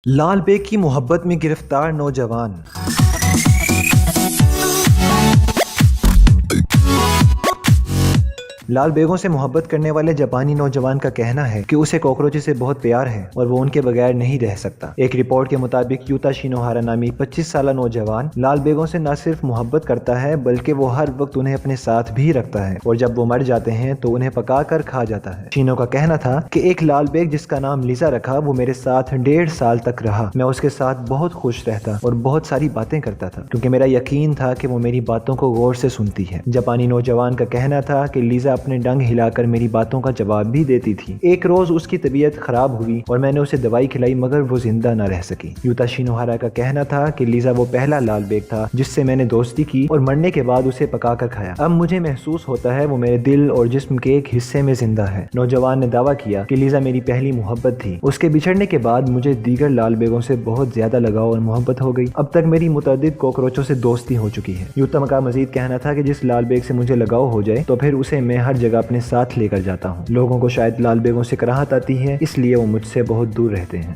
لال bag کی محبت میں گرفتار نوجوان۔ لال بیگوں سے محبت کرنے والے جاپانی نوجوان کا کہنا ہے کہ اسے کاکروچ سے بہت پیار ہے اور وہ ان کے بغیر نہیں رہ سکتا۔ ایک رپورٹ کے مطابق یوتا شینوہارا نامی 25 سالہ نوجوان لال بیگوں سے نہ صرف محبت کرتا ہے بلکہ وہ ہر وقت انہیں اپنے ساتھ بھی رکھتا ہے اور جب وہ مر جاتے ہیں تو انہیں پکا کر کھا جاتا ہے۔ شینو کا کہنا تھا کہ ایک لال بیگ جس کا نام لیزا رکھا وہ میرے ساتھ 1.5 سال تک رہا۔ میں اس کے ساتھ بہت خوش رہتا اور بہت ساری باتیں کرتا تھا کیونکہ میرا یقین تھا کہ وہ میری باتوں کو غور سے سنتی ہے۔ جاپانی نوجوان کا کہنا تھا کہ لیزا اپنے ڈنگ ہلا کر میری باتوں کا جواب بھی دیتی تھی۔ ایک روز اس کی طبیعت خراب ہوئی اور میں نے اسے دوائی کھلائی مگر وہ زندہ نہ رہ سکی۔ یوتا شینوہارا کا کہنا تھا کہ لیزا وہ پہلا لال بیگ تھا جس سے میں نے دوستی کی اور مرنے کے بعد اسے پکا کر کھایا۔ اب مجھے محسوس ہوتا ہے وہ میرے دل اور جسم کے ایک حصے میں زندہ ہے۔ نوجوان نے دعویٰ کیا کہ لیزا میری پہلی محبت تھی۔ اس کے بچھڑنے کے بعد مجھے دیگر لال بیگوں سے بہت زیادہ لگاؤ اور محبت ہو گئی۔ اب تک میری متعدد کاکروچوں سے دوستی ہو چکی ہے۔ یوتا کا مزید کہنا تھا کہ جس لال بیگ سے مجھے لگاؤ ہو جائے تو پھر اسے میں ہر جگہ اپنے ساتھ لے کر جاتا ہوں۔ لوگوں کو شاید لال بیگوں سے کراہت آتی ہے اس لیے وہ مجھ سے بہت دور رہتے ہیں۔